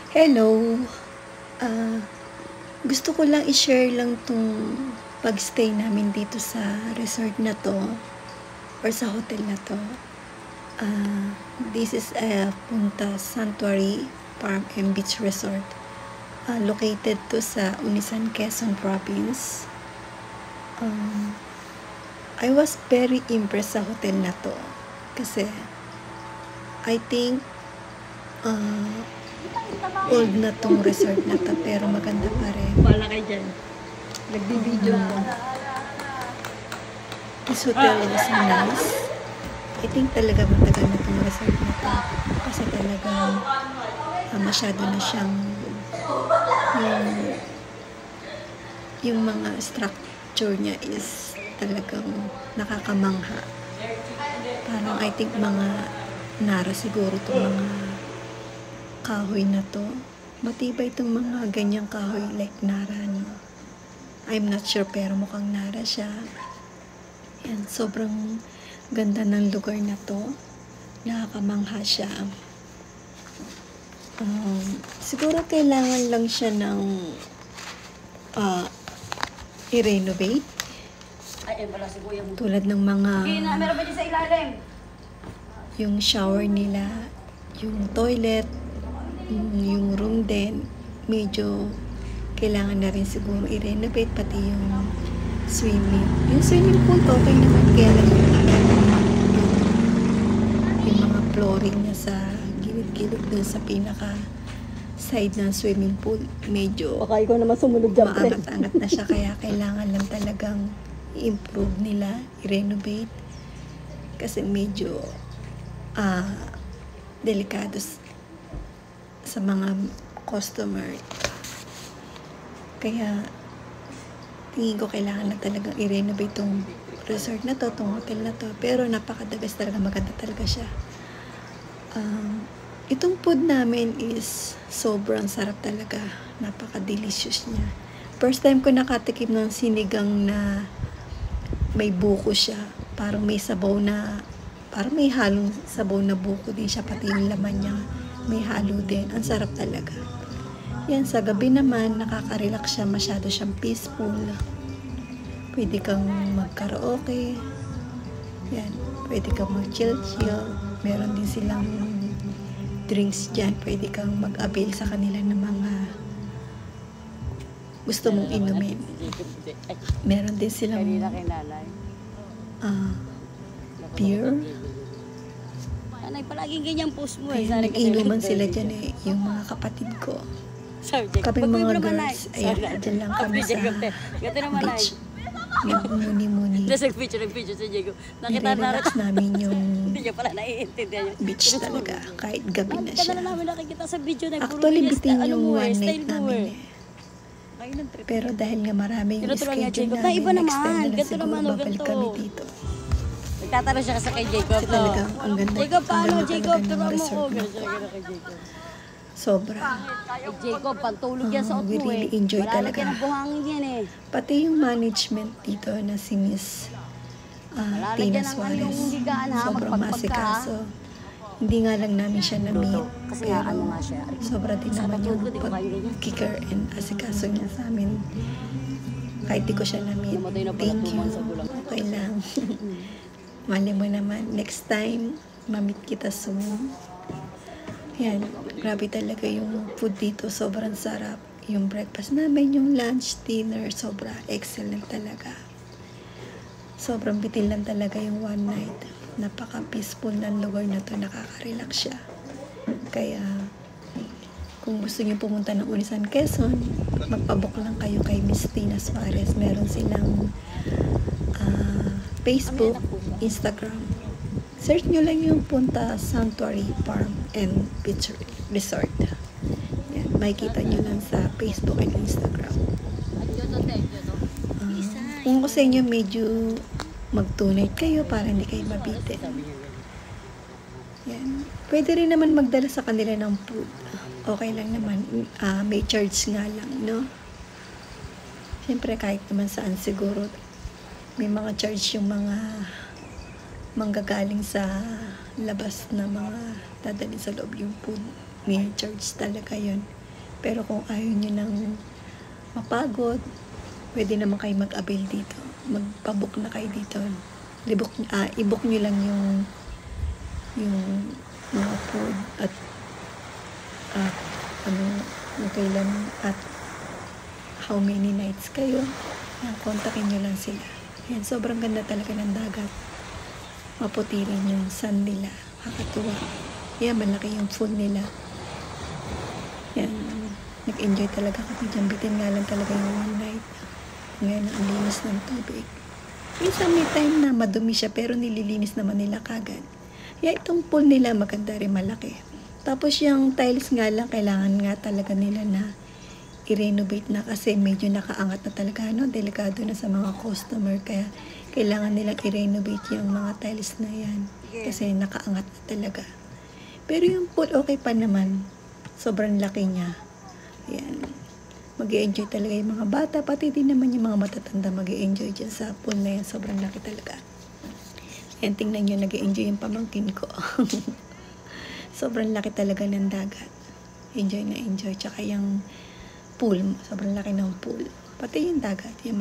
Hello. Ah, Gusto ko lang i-share lang 'tong pag-stay namin dito sa resort na 'to or sa hotel na 'to. This is a Punta Sanctuary Farm and Beach Resort. Located to sa Unisan, Quezon Province. I was very impressed sa hotel na 'to kasi I think old na 'tong resort na 'to pero maganda pa rin. Wala kayo dyan. Nagbibideo mo. This hotel was nice. I think talaga matagal na 'tong resort na 'to kasi talagang masyado na siyang yung mga structure niya is talagang nakakamangha. Parang I think mga Nara siguro 'tong mga kahoy na 'to. Matibay itong mga ganyang kahoy like Nara, no? I'm not sure pero mukhang Nara siya. Yan, sobrang ganda ng lugar na 'to. Nakakamangha siya. Siguro kailangan lang siya ng i-renovate. Ay, wala si Kuya mo. Tulad ng mga Meron pa dyan sa ilalim. yung shower nila, yung toilet, yung room din, medyo kailangan na rin siguro i-renovate, pati yung swimming. Yung swimming pool, okay naman, kaya lang yung mga flooring niya sa gilid-gilid dun sa pinaka side ng swimming pool, medyo Baka ikaw naman sumunod dyan, pre. maangat-angat na siya, kaya kailangan lang talagang i-improve nila, i-renovate, kasi medyo delikado sa mga customer. Kaya tingin ko kailangan na talagang i-renovate tong resort na to, tong hotel na to. Pero napaka-the best talaga, maganda talaga siya. Itong food namin is sobrang sarap talaga. Napaka-delicious niya. First time ko nakatikim ng sinigang na may buko siya. Parang may sabaw na, parang may halong sabaw na buko din siya. Pati yung laman niya may halo din. Ang sarap talaga. Yan, sa gabi naman, nakaka-relax siya. Masyado siyang peaceful. Pwede kang mag-karaoke. Yan, pwede kang mag-chill-chill. Meron din silang drinks dyan. Pwede kang mag-avail sa kanila ng mga gusto mong inumin. Meron din silang beer. Anay, palaging ganyan post mo. Ayan, nag-inuman sila dyan eh. Yung mga kapatid ko. Kami mga girls, ayan, dyan lang kami sa beach. Muni-muni. Nag-picture sa Diego. Nakita na Nire-relax namin yung Hindi niya pala naiintindihan. beach talaga. Kahit gabi na Kaya siya. na namin nakikita sa video na Actually, bitin yung one night style mo namin eh. eh. Pero dahil nga marami yung Tinuturuan niya, schedule Jacob. Na iba namin, next naman. time na lang Ganito siguro naman, babalik ganito. kami dito. Nagtatanong siya kasi kay Jacob, Kasi no? talagang ang ganda. Jacob, ang paano, ganda Jacob? talaga ng Turuan mo ko. resort na Ganun to. siya kay Jacob. Sobra. Kay Jacob, pantulog yan sa We mo eh. really enjoy Malalagyan talaga. ng buhangin yan eh. Pati yung management dito na si Miss Tina Lalagyan ng Suarez. yung higaan ha, Sobrang magpagpag ka ha. masikaso. Hindi nga lang namin siya na-meet. Kasi nga, ano nga siya. Sobra din naman yung Di ko kaya ganyan. pag-kicker and asikaso niya sa amin. Kahit di ko siya na-meet. Namatay na pala Thank 2 you. months ago lang. Okay lang. Mali mo naman. Next time, ma-meet kita soon. Yan. Grabe talaga yung food dito. Sobrang sarap. Yung breakfast namin, yung lunch, dinner, sobra excellent talaga. Sobrang bitin lang talaga yung one night. Napaka-peaceful ng lugar na to. Nakaka-relax siya. Kaya, kung gusto niyo pumunta ng Unisan, Quezon, magpabook lang kayo kay Miss Tina Suarez. Meron silang Facebook, Instagram. Search nyo lang yung Punta Sanctuary Farm and Beach Resort. Yan, makikita nyo lang sa Facebook and Instagram. Kung ko sa inyo, medyo mag-donate kayo para hindi kayo mabitin. Yan. Pwede rin naman magdala sa kanila ng food. Okay lang naman. May charge nga lang, no? Siyempre, kahit naman saan siguro, may mga charge yung mga manggagaling sa labas na mga dadalhin sa loob yung food. May charge talaga yun. Pero kung ayaw nyo nang mapagod, pwede naman kayo mag-avail dito. Magpabook na kayo dito. I-book nyo lang yung mga food at kailan at how many nights kayo. Kontakin nyo lang sila. Yan, sobrang ganda talaga ng dagat. Maputi rin yung sun nila. Kakatuwa. Yan, malaki yung pool nila. Yan, nag-enjoy talaga kami dyan. Bitin nga lang talaga yung one night. Ngayon, ang linis ng tubig. Minsan may time na madumi siya, pero nililinis naman nila kagad. Yan, itong pool nila maganda rin, malaki. Tapos yung tiles nga lang, kailangan nga talaga nila na i-renovate na kasi medyo nakaangat na talaga, delikado na sa mga customer, kaya kailangan nilang i-renovate yung mga tiles na yan kasi nakaangat na talaga. Pero yung pool okay pa naman, sobrang laki niya. Ayan, mag-i-enjoy talaga yung mga bata, pati din naman yung mga matatanda mag-i-enjoy dyan sa pool na yan, sobrang laki talaga. Ayan, tingnan nyo, nag-i-enjoy yung pamangkin ko. Sobrang laki talaga ng dagat. Enjoy na enjoy. Tsaka yung pool, sobrang laki ng pool. Pati yung dagat. Yung